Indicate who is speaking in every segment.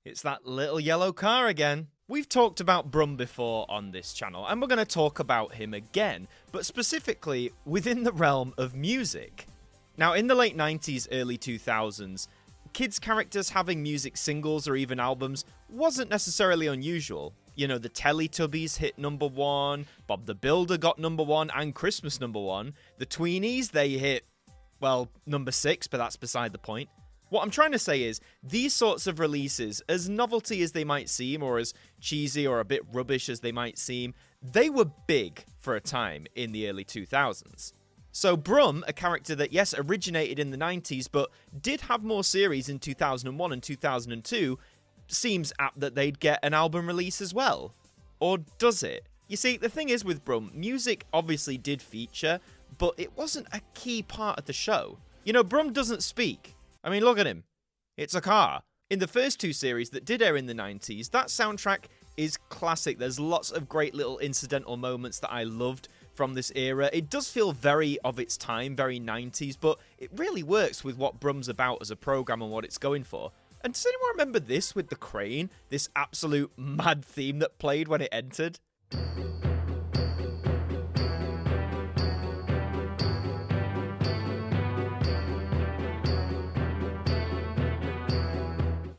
Speaker 1: It's that little yellow car again. We've talked about Brum before on this channel, and we're going to talk about him again, but specifically within the realm of music. Now, in the late 90s, early 2000s, kids' characters having music singles or even albums wasn't necessarily unusual. You know, the Teletubbies hit #1, Bob the Builder got #1, and Christmas #1. The Tweenies, they hit, well, #6, but that's beside the point. What I'm trying to say is, these sorts of releases, as novelty as they might seem, or as cheesy or a bit rubbish as they might seem, they were big for a time in the early 2000s. So Brum, a character that, yes, originated in the 90s, but did have more series in 2001 and 2002, seems apt that they'd get an album release as well. Or does it? You see, the thing is with Brum, music obviously did feature, but it wasn't a key part of the show. You know, Brum doesn't speak. I mean, look at him. It's a car. In the first two series that did air in the 90s, that soundtrack is classic. There's lots of great little incidental moments that I loved from this era. It does feel very of its time, very 90s, but it really works with what Brum's about as a program and what it's going for. And does anyone remember this with the crane? This absolute mad theme that played when it entered?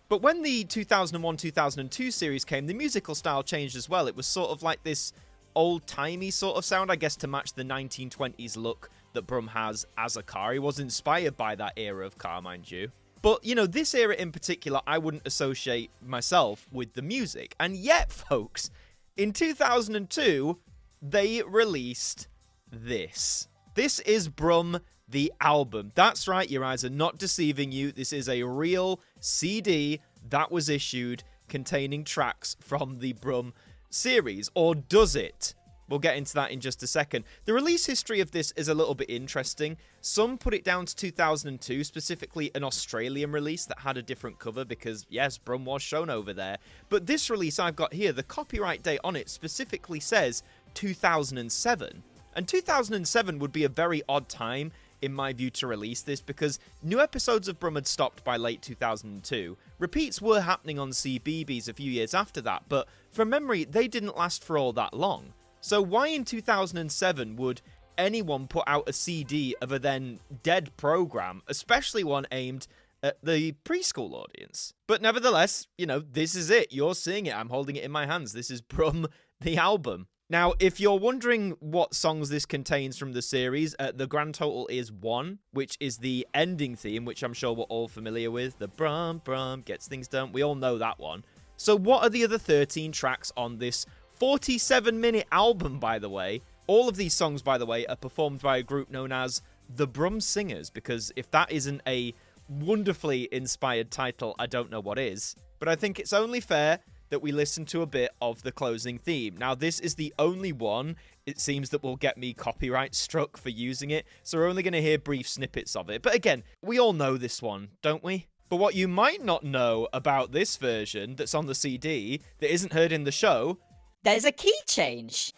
Speaker 1: But when the 2001-2002 series came, the musical style changed as well. It was sort of like this old-timey sort of sound, I guess, to match the 1920s look that Brum has as a car. He was inspired by that era of car, mind you. But, you know, this era in particular, I wouldn't associate myself with the music. And yet, folks, in 2002, they released this. This is Brum, the album. That's right, your eyes are not deceiving you. This is a real CD that was issued containing tracks from the Brum series. Or does it? We'll get into that in just a second. The release history of this is a little bit interesting. Some put it down to 2002, specifically an Australian release that had a different cover because, yes, Brum was shown over there. But this release I've got here, the copyright date on it specifically says 2007. And 2007 would be a very odd time, in my view, to release this because new episodes of Brum had stopped by late 2002. Repeats were happening on CBeebies a few years after that, but from memory, they didn't last for all that long. So why in 2007 would anyone put out a CD of a then dead program, especially one aimed at the preschool audience? But nevertheless, you know, this is it. You're seeing it. I'm holding it in my hands. This is Brum, the album. Now, if you're wondering what songs this contains from the series, the grand total is 1, which is the ending theme, which I'm sure we're all familiar with. The Brum Brum gets things done. We all know that one. So what are the other 13 tracks on this 47-minute album, by the way? All of these songs, by the way, are performed by a group known as the Brum Singers, because if that isn't a wonderfully inspired title, I don't know what is. But I think it's only fair that we listen to a bit of the closing theme. Now, this is the only one, it seems, that will get me copyright struck for using it, so we're only going to hear brief snippets of it. But again, we all know this one, don't we? But what you might not know about this version that's on the CD that isn't heard in the show...
Speaker 2: There's a key change.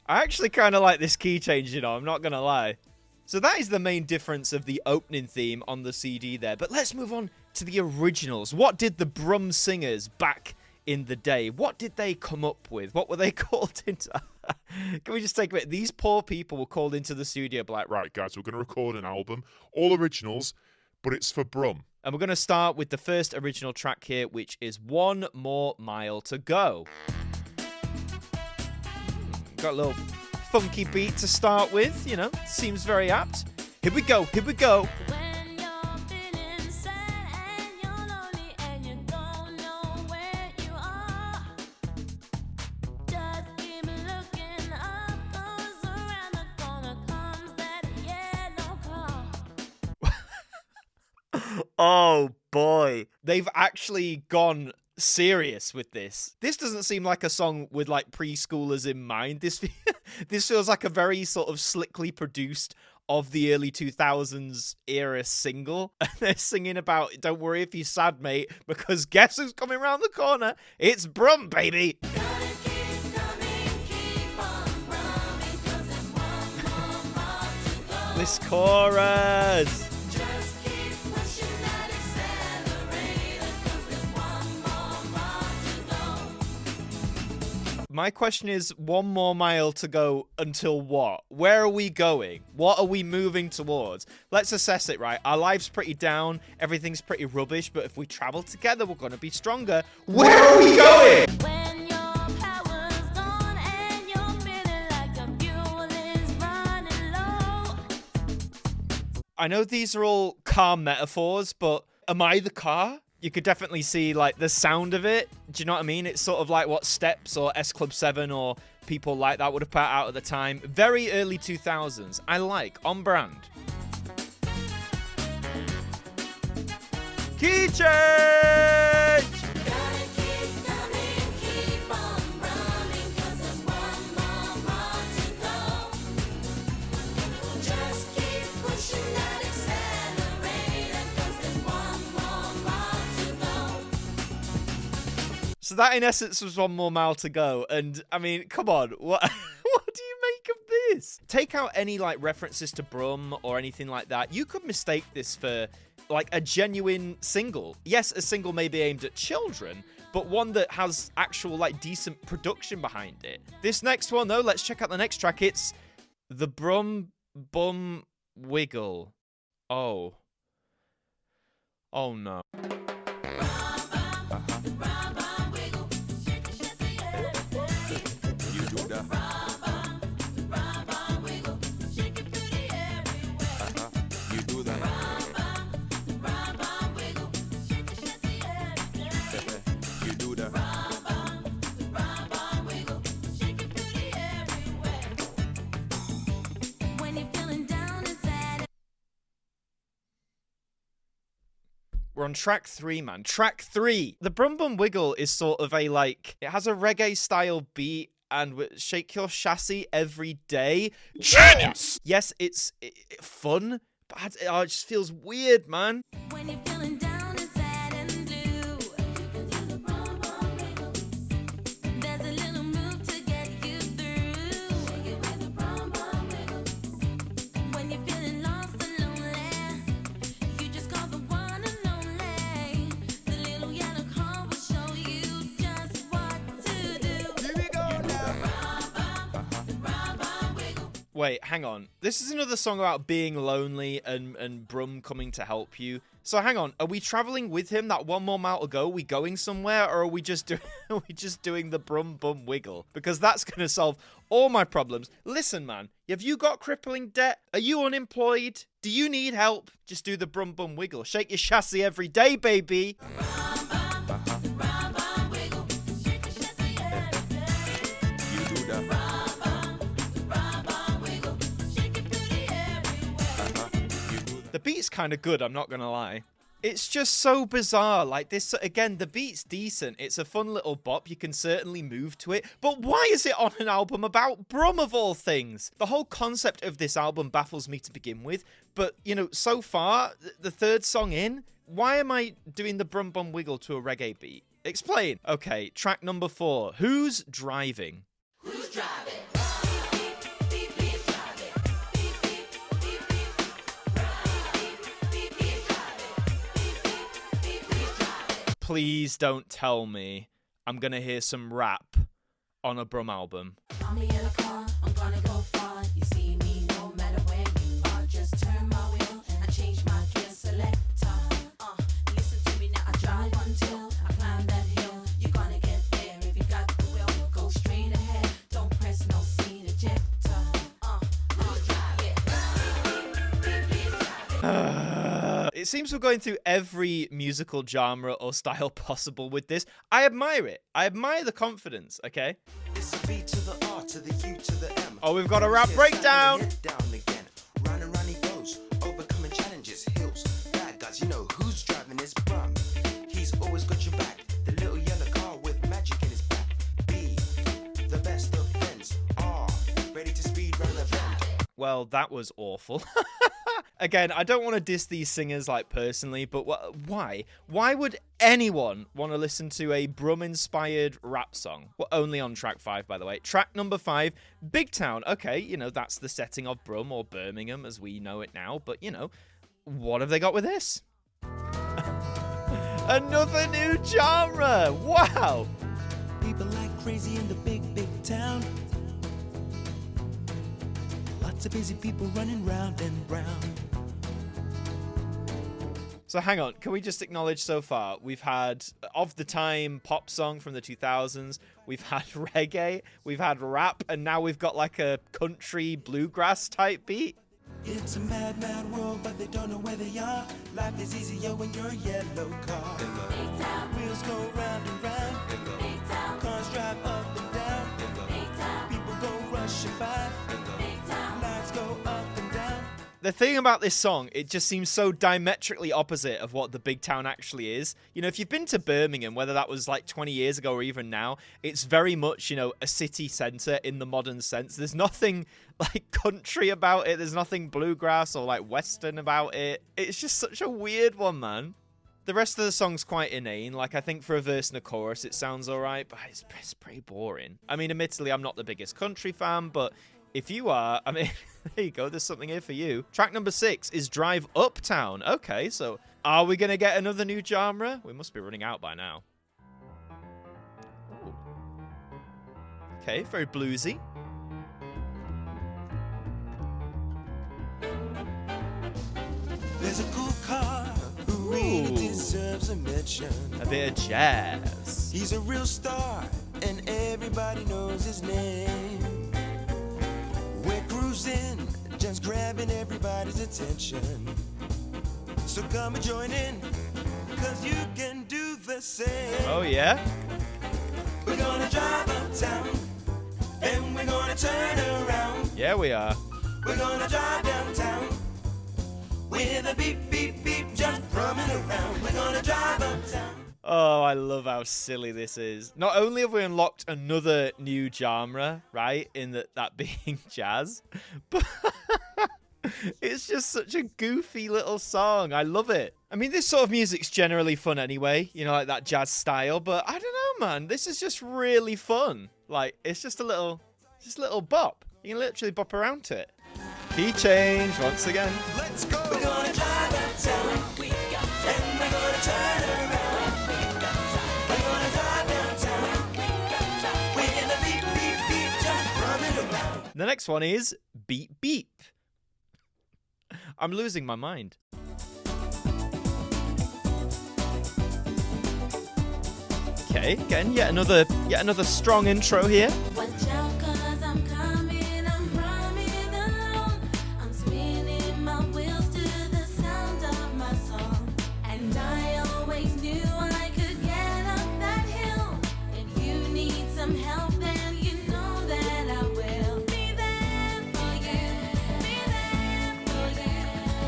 Speaker 1: I actually kind of like this key change, you know, I'm not going to lie. So that is the main difference of the opening theme on the CD there. But let's move on to the originals. What did the Brum Singers back in the day, what did they come up with? What were they called into? Can we just take a bit? These poor people were called into the studio like,
Speaker 3: right, guys, we're going to record an album. All originals, but it's for Brum.
Speaker 1: And we're going to start with the first original track here, which is One More Mile to Go. Got a little funky beat to start with, you know, seems very apt. Here we go, here we go. Oh boy, they've actually gone serious with this. This doesn't seem like a song with like preschoolers in mind. This feels like a very sort of slickly produced of the early 2000s era single. And they're singing about, don't worry if you're sad, mate, because guess who's coming around the corner? It's Brum, baby. This chorus. My question is, one more mile to go until what? Where are we going? What are we moving towards? Let's assess it, right? Our life's pretty down. Everything's pretty rubbish. But if we travel together, we're going to be stronger. Where are we going?
Speaker 4: When your power's gone and you're feeling like the fuel is running low.
Speaker 1: I know these are all car metaphors, but am I the car? You could definitely see, like, the sound of it. Do you know what I mean? It's sort of like what Steps or S Club 7 or people like that would have put out at the time. Very early 2000s. I like. On brand. Key change! So that, in essence, was one more mile to go. And, I mean, come on. What what do you make of this? Take out any, like, references to Brum or anything like that. You could mistake this for, like, a genuine single. Yes, a single may be aimed at children, but one that has actual, like, decent production behind it. This next one, though, let's check out the next track. It's the Brum Bum Wiggle. Oh. Oh, no. We're on track 3, man. Track 3. The Brum Bum Wiggle is sort of a, like, it has a reggae style beat and shake your chassis every day. Genius! Yes, it's fun, but it just feels weird, man.
Speaker 4: When you're feeling down and sad and blue, you can do the Brum Bum Wiggle. There's a little move to get you through. Shake it with the Brum Bum Wiggle. When you're feeling lost and lonely, you just call the one and only. The little yellow car will show you just what to do. Here we go now. Brum Bum Wiggle.
Speaker 1: Wait, hang on. This is another song about being lonely and Brum coming to help you. So hang on, are we traveling with him that one more mile to go? Are we going somewhere, or are we just doing the Brum Bum Wiggle? Because that's gonna solve all my problems. Listen, man, have you got crippling debt? Are you unemployed? Do you need help? Just do the Brum Bum Wiggle. Shake your chassis every day, baby. The beat's kind of good, I'm not gonna lie. It's just so bizarre. Like this, again, the beat's decent. It's a fun little bop. You can certainly move to it. But why is it on an album about Brum, of all things? The whole concept of this album baffles me to begin with. But, you know, so far, the third song in, why am I doing the Brum Bum Wiggle to a reggae beat? Explain. Okay, track number 4. Who's driving?
Speaker 4: Who's driving?
Speaker 1: Please don't tell me I'm gonna hear some rap on a Brum album.
Speaker 4: I'm in a car, I'm gonna go far. You see me no matter where you are. Just turn my wheel and change my gear selector. Listen to me now, I drive until I climb that hill. You're gonna get there if you got the will. Go straight ahead, don't press no seat ejector. Who's driving?
Speaker 1: It seems we're going through every musical genre or style possible with this. I admire it. I admire the confidence, okay?
Speaker 5: It's a B to the R to the U to the M.
Speaker 1: Oh, we've got a rap breakdown.
Speaker 5: Down again. Round and round he goes, overcoming challenges, hills, bad guys. You know who's driving this Brum. He's always got your back. The little yellow car with magic in his back. B, the best of friends. R, ready to speed round the bend.
Speaker 1: Well, that was awful. Again, I don't want to diss these singers, like, personally, but why? Why would anyone want to listen to a Brum-inspired rap song? We're only on track 5, by the way. Track number 5, Big Town. Okay, you know, that's the setting of Brum, or Birmingham as we know it now. But, you know, what have they got with this? Another new genre! Wow!
Speaker 5: People like crazy in the big, big town. Lots of busy people running round and round.
Speaker 1: So hang on, can we just acknowledge so far, we've had, of the time, pop song from the 2000s, we've had reggae, we've had rap, and now we've got like a country bluegrass type beat?
Speaker 5: It's a mad, mad world, but they don't know where they are. Life is easier when you're a yellow car.
Speaker 4: Big town,
Speaker 5: Wheels go round and round.
Speaker 4: big town,
Speaker 5: Cars drive up and down.
Speaker 4: big town,
Speaker 5: People go rushing by.
Speaker 4: big town.
Speaker 5: Lights go up and down.
Speaker 1: The thing about this song, it just seems so diametrically opposite of what the big town actually is. You know, if you've been to Birmingham, whether that was like 20 years ago or even now, it's very much, you know, a city centre in the modern sense. There's nothing like country about it. There's nothing bluegrass or like western about it. It's just such a weird one, man. The rest of the song's quite inane. Like, I think for a verse and a chorus, it sounds all right, but it's pretty boring. I mean, admittedly, I'm not the biggest country fan, but if you are, I mean, there you go. There's something here for you. Track number 6 is Drive Uptown. Okay, so are we going to get another new genre? We must be running out by now. Ooh. Okay, very bluesy.
Speaker 5: There's a cool car who really
Speaker 1: Ooh.
Speaker 5: deserves a mention.
Speaker 1: A bit of jazz.
Speaker 5: He's a real star, and everybody knows his name. We're cruising, just grabbing everybody's attention. So come and join in, cause you can do the same.
Speaker 1: Oh, yeah?
Speaker 5: We're gonna drive uptown, and we're gonna turn around.
Speaker 1: Yeah, we are.
Speaker 5: We're gonna drive downtown, with a beep, beep, beep, just drumming around. We're gonna drive uptown.
Speaker 1: Oh, I love how silly this is. Not only have we unlocked another new genre, right, in that being jazz, but it's just such a goofy little song. I love it. I mean, this sort of music's generally fun anyway, you know, like that jazz style, but I don't know, man. This is just really fun. Like, it's just a little bop. You can literally bop around to it. Key change once again.
Speaker 5: Let's go. We're gonna drive uptown, and we're gonna turn around. We're gonna drive downtown, with a beep, beep, beep, just drumming around.
Speaker 1: The next one is Beep Beep. I'm losing my mind. Okay, again, yet another strong intro here.
Speaker 4: Watch out, 'cause I'm coming, I'm drumming along. I'm spinning my wheels to the sound of my song. And I always knew I could get up that hill. If you need some help, then you know that I will. Be there for you, be there for you.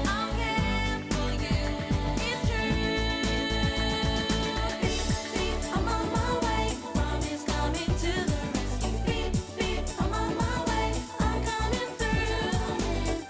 Speaker 4: I'll care for you, it's true. Beep, beep, I'm on my way. Promise coming to the rescue. Beep, beep, I'm on my way. I'm coming through.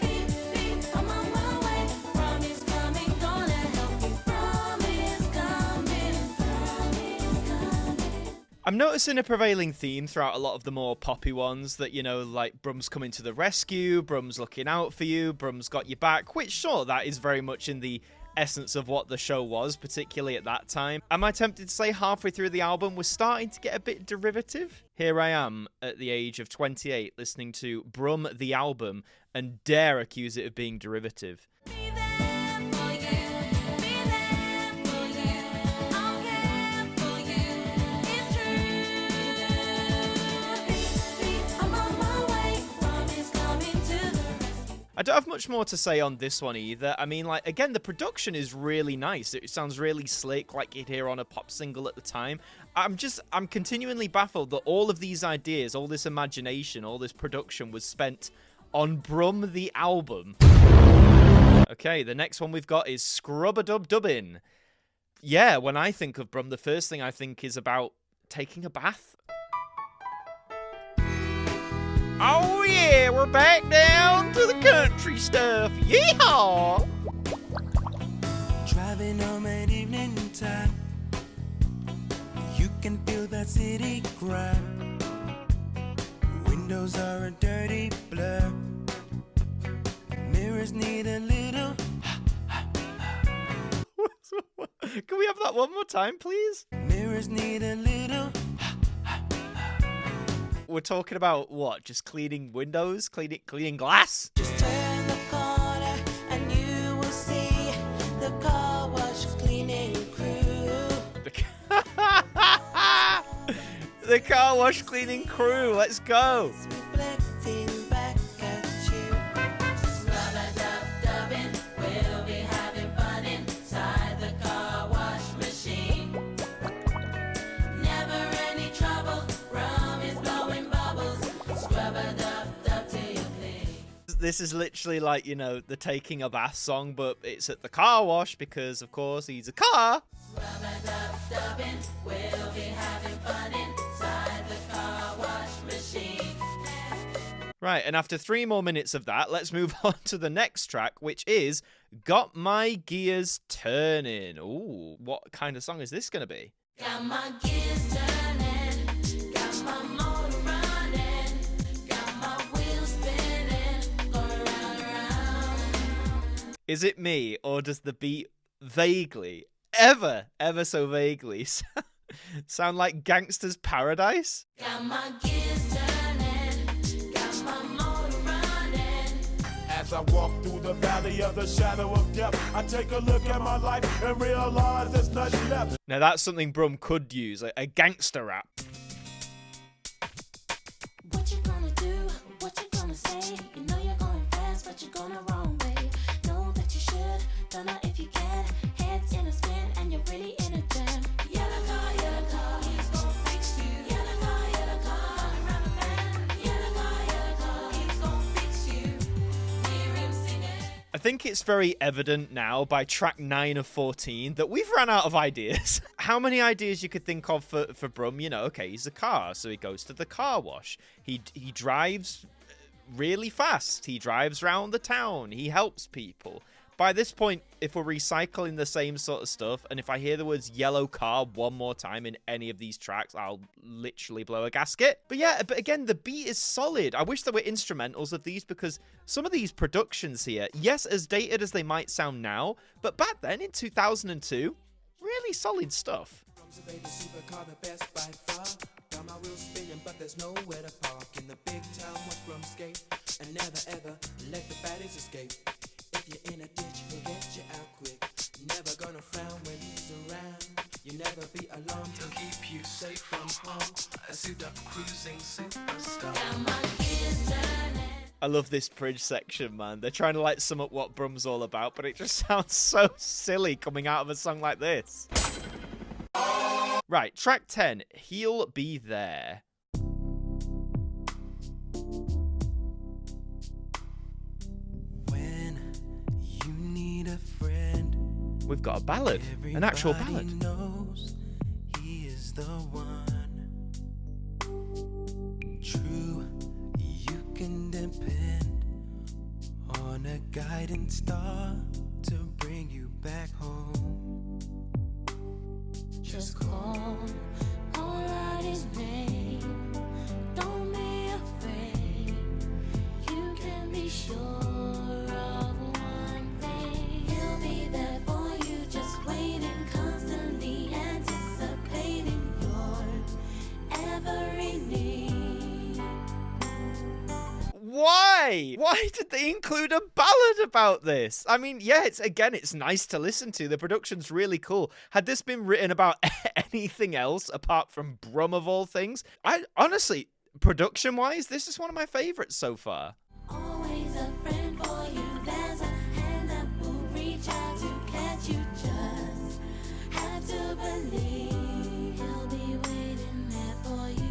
Speaker 4: Beep, beep, I'm on my way. Promise coming, gonna help you. Promise coming, promise coming.
Speaker 1: I'm noticing a prevailing theme throughout a lot of the more poppy ones that, you know, like Brum's coming to the rescue, Brum's looking out for you, Brum's got your back, which sure, that is very much in the essence of what the show was, particularly at that time. Am I tempted to say halfway through the album we're starting to get a bit derivative? Here I am at the age of 28 listening to Brum the album and dare accuse it of being derivative.
Speaker 4: Be there for you, be there for you. I'll care for you, it's true. Beep, beep, I'm on my way. Promise coming to the rescue.
Speaker 1: I don't have much more to say on this one either. I mean, like, again, the production is really nice. It sounds really slick, like you'd hear on a pop single at the time. I'm continually baffled that all of these ideas, all this imagination, all this production was spent on Brum the album. Okay, the next one we've got is Scrub-a-Dub Dubbin. Yeah, when I think of Brum, the first thing I think is about taking a bath. Oh yeah, we're back down to the country stuff. Yeehaw!
Speaker 5: Driving home at evening time, city grime. Windows are a dirty blur. Mirrors need a little.
Speaker 1: Can we have that one more time, please?
Speaker 5: Mirrors need a little.
Speaker 1: We're talking about what? Just cleaning windows? Cleaning glass?
Speaker 5: Just turn the corner and you will see the car wash cleaning crew.
Speaker 1: The car wash cleaning crew. Let's go.
Speaker 5: Reflecting back at you.
Speaker 4: Dubbin, we'll be having fun inside the car wash machine. Never any trouble, rum is blowing bubbles. Scrub-a-dub till you clean.
Speaker 1: This is literally like, you know, the taking a bath song, but it's at the car wash because, of course, he's a car.
Speaker 4: Dubbin, we'll be having fun inside the car wash machine.
Speaker 1: Right, and after 3 more minutes of that, let's move on to the next track, which is Got My Gears Turnin'. Ooh, what kind of song is this going to be?
Speaker 4: Got my gears turning, got my motor running, got my wheels spinning, going round and round.
Speaker 1: Is it me, or does the beat vaguely, ever so vaguely, sound like Gangsta's Paradise?
Speaker 4: Got my gears turning, got my motor running.
Speaker 6: As I walk through the valley of the shadow of death, I take a look at my life and realize there's nothing left.
Speaker 1: Now that's something Brum could use, a gangster rap.
Speaker 4: What you gonna do? What you gonna say? You know you're going fast, but you're going the wrong way. Know that you should, don't know if you can. Heads in a spin and you're really in a jam. Yellow car, he's gonna fix you. Yellow car, around the bend. Yellow car, he's gonna fix you. Hear him singing.
Speaker 1: I think it's very evident now by track 9 of 14 that we've run out of ideas. How many ideas you could think of for Brum? You know, okay, he's a car, so he goes to the car wash. He drives really fast. He drives around the town. He helps people. By this point, if we're recycling the same sort of stuff, and if I hear the words yellow car one more time in any of these tracks, I'll literally blow a gasket. But yeah, but again, the beat is solid. I wish there were instrumentals of these because some of these productions here, yes, as dated as they might sound now, but back then in 2002, really solid stuff.
Speaker 5: Brum's a baby supercar, the best by far. Got my wheels spinning, but there's nowhere to park. In the big town, watch Brum skate, and never ever let the baddies escape. If you're in a ditch, he'll get you out quick. Never gonna frown when he's around. You never be alarmed, he'll keep you safe from harm. A suit up cruising superstar.
Speaker 4: Got my gears turning.
Speaker 1: I love this bridge section, man. They're trying to like sum up what Brum's all about, but it just sounds so silly coming out of a song like this. Right, track 10, He'll Be There.
Speaker 5: When you need a friend,
Speaker 1: We've got a ballad, an actual
Speaker 5: everybody
Speaker 1: ballad.
Speaker 5: knows he is the one. True, you can depend on a guiding star to bring you back home.
Speaker 4: Just call out his name. Don't be afraid. You can be sure of one thing. He'll be there for you, just waiting, constantly anticipating your every need.
Speaker 1: Why? Why did they include a ballad about this? I mean, yeah, it's nice to listen to. The production's really cool. Had this been written about anything else apart from Brum of all things, I honestly, production-wise, this is one of my favorites so far.
Speaker 4: Always a friend for you. There's a hand that will reach out to catch you. Just have to believe he'll be waiting there for you.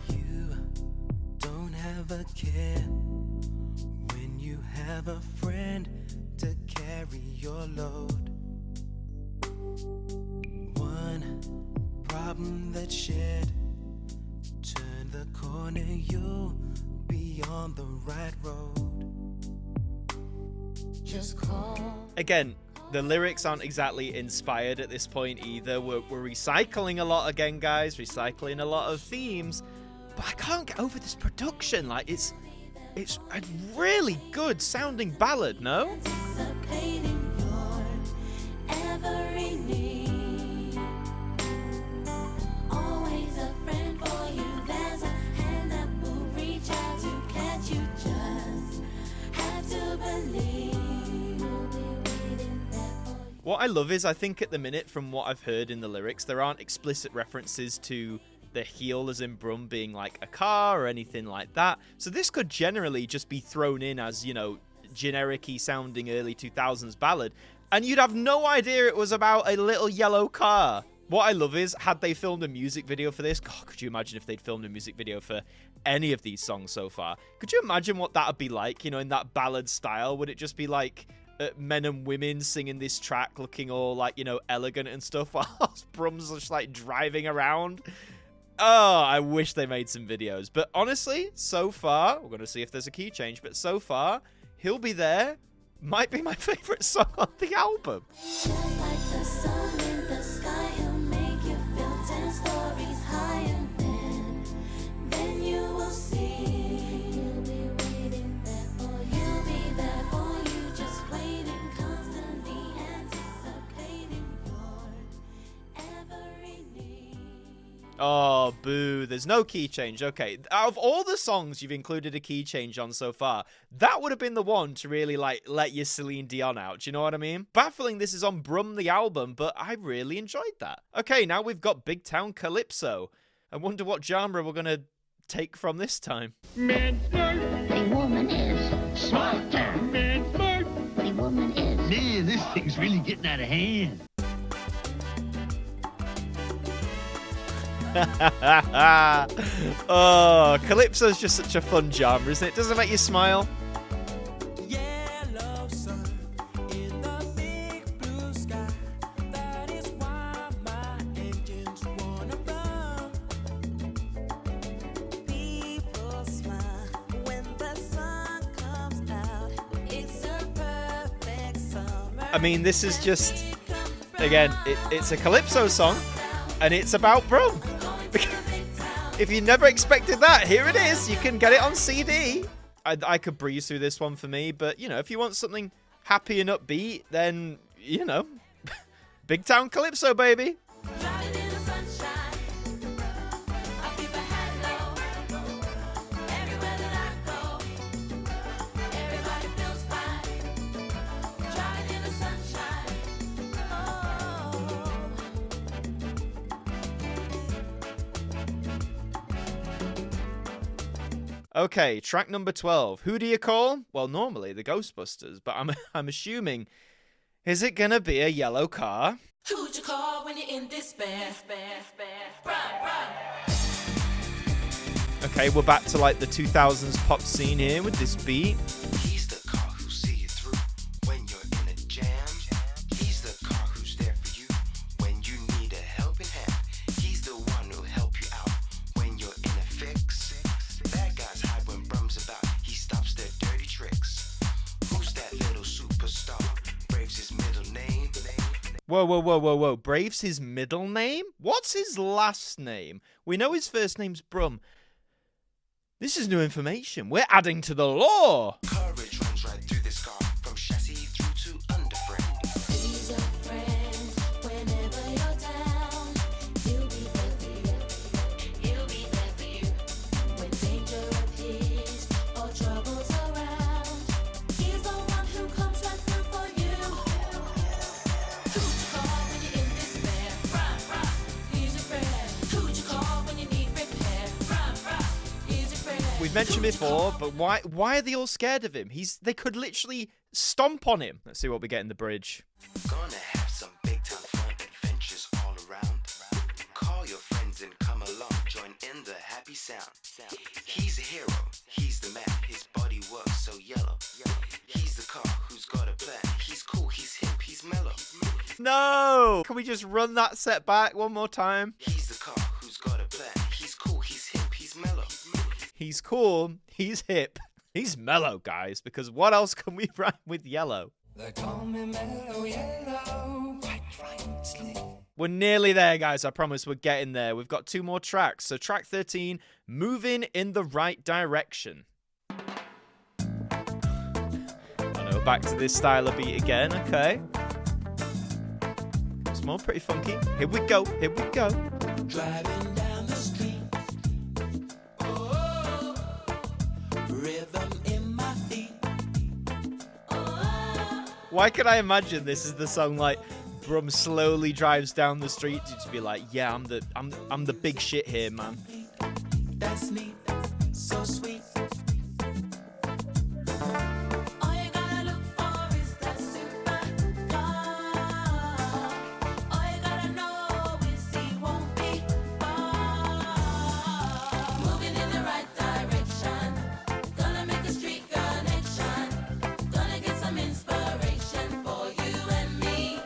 Speaker 5: You don't have a care when you have a friend to carry your load. One problem that's shared, turn the corner, you'll be on the right road.
Speaker 4: Just call.
Speaker 1: Again, The lyrics aren't exactly inspired at this point either. We're recycling a lot again, guys. Recycling a lot of themes. But I can't get over this production. Like, it's a really good sounding ballad, no?
Speaker 4: Anticipating your every need. Always a friend for you. There's a hand that will reach out to catch you. Just have to believe. We'll be waiting there for you.
Speaker 1: What I love is, I think at the minute, from what I've heard in the lyrics, there aren't explicit references to the heel as in Brum being like a car or anything like that. So this could generally just be thrown in as, you know, generic-y sounding early 2000s ballad, and you'd have no idea it was about a little yellow car. What I love is, had they filmed a music video for this, God, could you imagine if they'd filmed a music video for any of these songs so far? Could you imagine what that would be like, you know, in that ballad style? Would it just be like men and women singing this track looking all like, you know, elegant and stuff while Brum's just like driving around? Oh, I wish they made some videos. But honestly, so far, we're going to see if there's a key change, but so far, He'll Be There might be my favorite song on the album.
Speaker 4: Just like the sun in the sky, he'll make you feel 10 stories higher. Then you will see. He'll be waiting there for you. He'll be there for you, just waiting, constantly anticipating your every need.
Speaker 1: Oh, boo. There's no key change. Okay. Out of all the songs you've included a key change on so far, that would have been the one to really, like, let your Celine Dion out. Do you know what I mean? Baffling this is on Brum the album, but I really enjoyed that. Okay, now we've got Big Town Calypso. I wonder what genre we're going to take from this time.
Speaker 7: The woman is smarter. The woman is.
Speaker 8: Man, this thing's really getting out of hand.
Speaker 1: Oh, Calypso's just such a fun genre, isn't it? Doesn't it make you smile?
Speaker 5: Yellow sun in the big blue sky. That is why my engines wanna run. People smile when the sun comes out. It's a perfect summer.
Speaker 1: I mean, this is just, again, it's a Calypso song, and it's about Brum. If you never expected that, here it is. You can get it on CD. I could breeze through this one for me, but, you know, if you want something happy and upbeat, then, you know, Big Town Calypso, baby.
Speaker 4: Driving in the sunshine, I keep a head low. Everywhere that I go, everybody feels fine. Driving in the sunshine,
Speaker 1: Okay, track number 12. Who do you call? Well, normally the Ghostbusters, but I'm assuming, is it gonna be a yellow car?
Speaker 4: Who'd you call when you're in despair? Run, run.
Speaker 1: Okay, we're back to like the 2000s pop scene here with this beat.
Speaker 5: He's the car who'll see you through when you're in a jam. He's the car who's there for you when you need a helping hand. He's the one who'll help you out when you're in a fix. Bad guys hide when Brum's about. He stops their dirty tricks. Who's that little superstar? Braves his middle name.
Speaker 1: Whoa. Braves his middle name? What's his last name? We know his first name's Brum. This is new information. We're adding to the lore.
Speaker 5: Courage runs right through this car from chassis through to underframe.
Speaker 4: He's your friend whenever you're down. He'll be there for you. He'll be there for you when danger appears or trouble's around. He's the one who comes right through for you. Who'd you call when you're in despair? Run. He's your friend. Who'd you call when you need repair? Run. He's your friend.
Speaker 1: We've mentioned before, but why are they all scared of him? They could literally stomp on him. Let's see what we get in the bridge.
Speaker 5: Gonna have some big time fun adventures all around. Call your friends and come along, join in the happy sound. He's a hero, he's the man, his body works so yellow. He's the car who's got a plan. He's cool, he's hip, he's mellow.
Speaker 1: No! Can we just run that set back one more time?
Speaker 5: He's the car who's got a plan. He's cool, he's hip, he's mellow.
Speaker 1: He's cool, he's hip, he's mellow, guys, because what else can we rhyme with yellow? We're nearly there, guys. I promise we're getting there. We've got 2 more tracks. So track 13, Moving in the Right Direction. I know, back to this style of beat again. Okay. It's more pretty funky. Here we go. Here we go.
Speaker 5: Driving down the street. Oh, rhythm in my feet.
Speaker 1: Why can I imagine this is the song like Brum slowly drives down the street to be like, yeah, I'm the big shit here, man.
Speaker 5: That's neat, so sweet.
Speaker 4: All you gotta look for is that superstar. All you gotta know is he won't be far. Moving in the right direction. Gonna make a street connection. Gonna get some inspiration for you and me.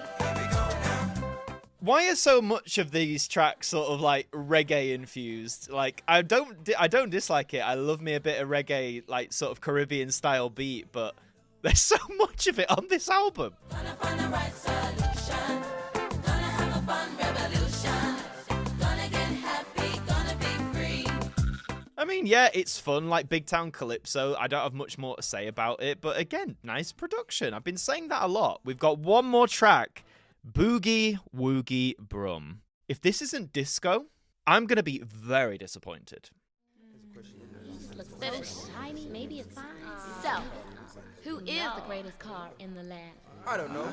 Speaker 1: Why are so much of these tracks sort of like reggae infused? Like I don't dislike it. I love me a bit of reggae, like sort of Caribbean style beat, but there's so much of it on this album.
Speaker 4: Gonna find the right solution. Gonna have a fun revolution. Gonna get happy. Gonna be free.
Speaker 1: I mean, yeah, it's fun, like Big Town Calypso. I don't have much more to say about it, but again, nice production. I've been saying that a lot. We've got one more track. Boogie, Woogie, Brum. If this isn't disco, I'm going to be very disappointed.
Speaker 9: Looks so shiny, maybe it's fine. So, who is the greatest car in the land?
Speaker 5: I don't know.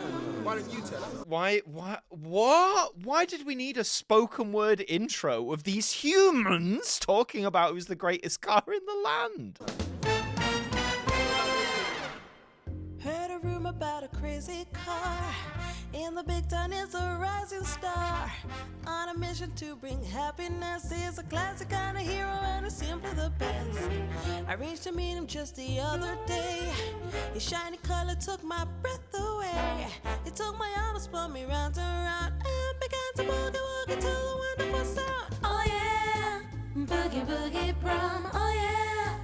Speaker 5: Why don't you tell us?
Speaker 1: Why did we need a spoken word intro of these humans talking about who's the greatest car in the land?
Speaker 10: Heard a rumor about a crazy car. In the big town is a rising star. On a mission to bring happiness. Is a classic kind of hero and a simply the best. I arranged to meet him just the other day. His shiny color took my breath away. He took my arm and spun me round and round. And began to boogie woogie to the wonderful sound.
Speaker 4: Oh yeah, boogie boogie Brum. Oh yeah,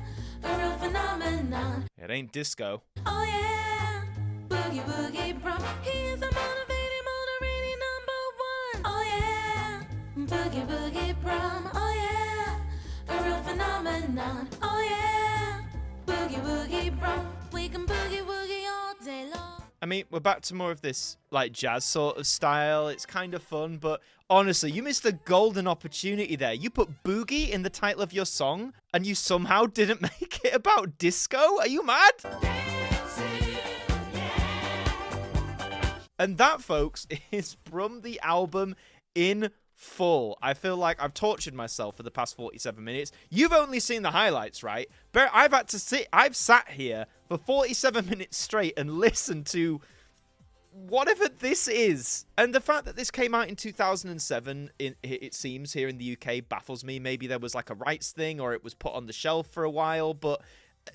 Speaker 4: a real phenomenon.
Speaker 1: It ain't disco.
Speaker 4: Oh yeah, boogie boogie Brum. He's a motivating, motivating #1. Oh yeah, boogie boogie Brum. Oh yeah, a real phenomenon. Oh yeah, boogie boogie Brum. We can boogie woogie all day long.
Speaker 1: I mean, we're back to more of this like jazz sort of style. It's kind of fun, but honestly, you missed a golden opportunity there. You put boogie in the title of your song, and you somehow didn't make it about disco? Are you mad? And that, folks, is Brum the album in full. I feel like I've tortured myself for the past 47 minutes. You've only seen the highlights, right? But I've sat here for 47 minutes straight and listened to whatever this is. And the fact that this came out in 2007, it seems, here in the UK, baffles me. Maybe there was like a rights thing, or it was put on the shelf for a while. But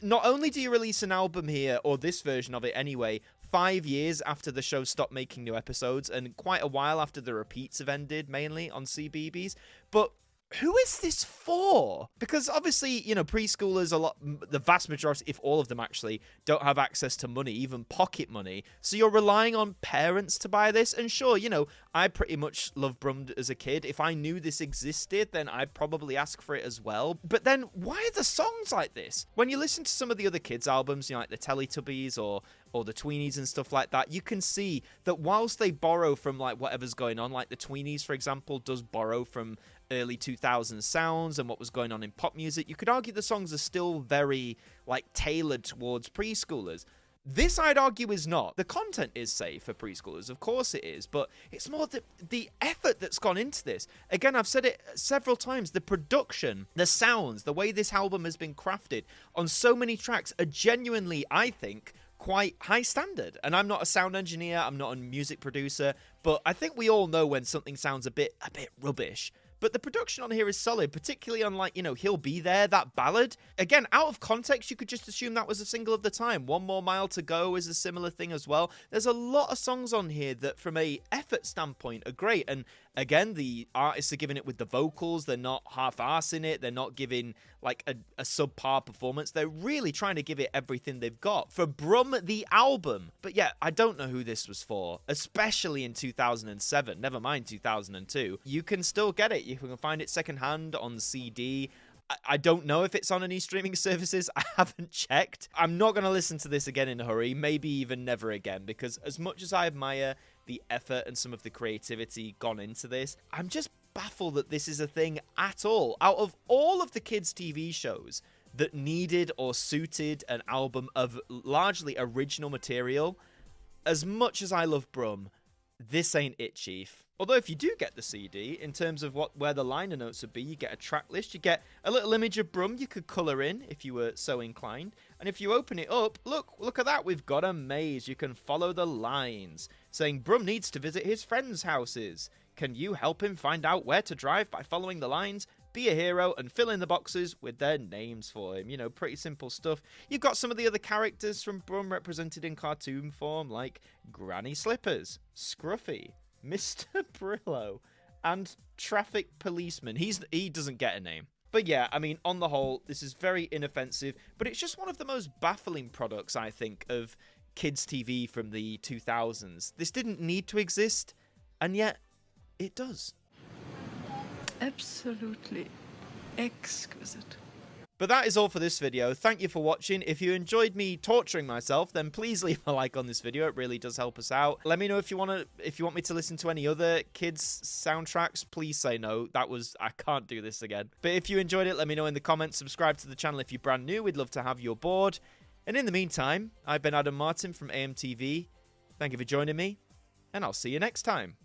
Speaker 1: not only do you release an album here, or this version of it anyway, 5 years after the show stopped making new episodes, and quite a while after the repeats have ended, mainly on CBeebies, but who is this for? Because obviously, you know, preschoolers, the vast majority, if all of them actually, don't have access to money, even pocket money. So you're relying on parents to buy this. And sure, you know, I pretty much loved Brum as a kid. If I knew this existed, then I'd probably ask for it as well. But then why are the songs like this? When you listen to some of the other kids' albums, you know, like the Teletubbies or the Tweenies and stuff like that, you can see that whilst they borrow from like whatever's going on, like the Tweenies, for example, does borrow from early 2000s sounds and what was going on in pop music, you could argue the songs are still very like tailored towards preschoolers. This, I'd argue, is not. The content is safe for preschoolers, of course it is, but it's more the effort that's gone into this. Again, I've said it several times, the production, the sounds, the way this album has been crafted on so many tracks are genuinely, I think, quite high standard. And I'm not a sound engineer, I'm not a music producer, but I think we all know when something sounds a bit rubbish. But the production on here is solid, particularly on, like, you know, He'll Be There, that ballad. Again, out of context, you could just assume that was a single of the time. One More Mile to Go is a similar thing as well. There's a lot of songs on here that, from a effort standpoint, are great. And again, the artists are giving it with the vocals. They're not half-arsing it. They're not giving, like, a subpar performance. They're really trying to give it everything they've got. For Brum, the album. But yeah, I don't know who this was for, especially in 2007. Never mind 2002. You can still get it. You can find it secondhand on CD. I don't know if it's on any streaming services. I haven't checked. I'm not going to listen to this again in a hurry, maybe even never again, because as much as I admire the effort and some of the creativity gone into this, I'm just baffled that this is a thing at all. Out of all of the kids' TV shows that needed or suited an album of largely original material, as much as I love Brum, this ain't it, Chief. Although if you do get the CD, in terms of where the liner notes would be, you get a track list, you get a little image of Brum you could colour in if you were so inclined. And if you open it up, look at that, we've got a maze. You can follow the lines, saying Brum needs to visit his friends' houses. Can you help him find out where to drive by following the lines? Be a hero and fill in the boxes with their names for him. You know, pretty simple stuff. You've got some of the other characters from Brum represented in cartoon form, like Granny Slippers, Scruffy, Mr. Brillo, and Traffic Policeman. He doesn't get a name. But yeah, I mean, on the whole, this is very inoffensive, but it's just one of the most baffling products, I think, of kids' TV from the 2000s. This didn't need to exist, and yet it does.
Speaker 11: Absolutely exquisite.
Speaker 1: But that is all for this video. Thank you for watching. If you enjoyed me torturing myself, then please leave a like on this video. It really does help us out. Let me know if you want me to listen to any other kids soundtracks. Please say no. I can't do this again. But if you enjoyed it, let me know in the comments. Subscribe to the channel if you're brand new. We'd love to have you aboard. And in the meantime, I've been Adam Martyn from AMTV. Thank you for joining me, and I'll see you next time.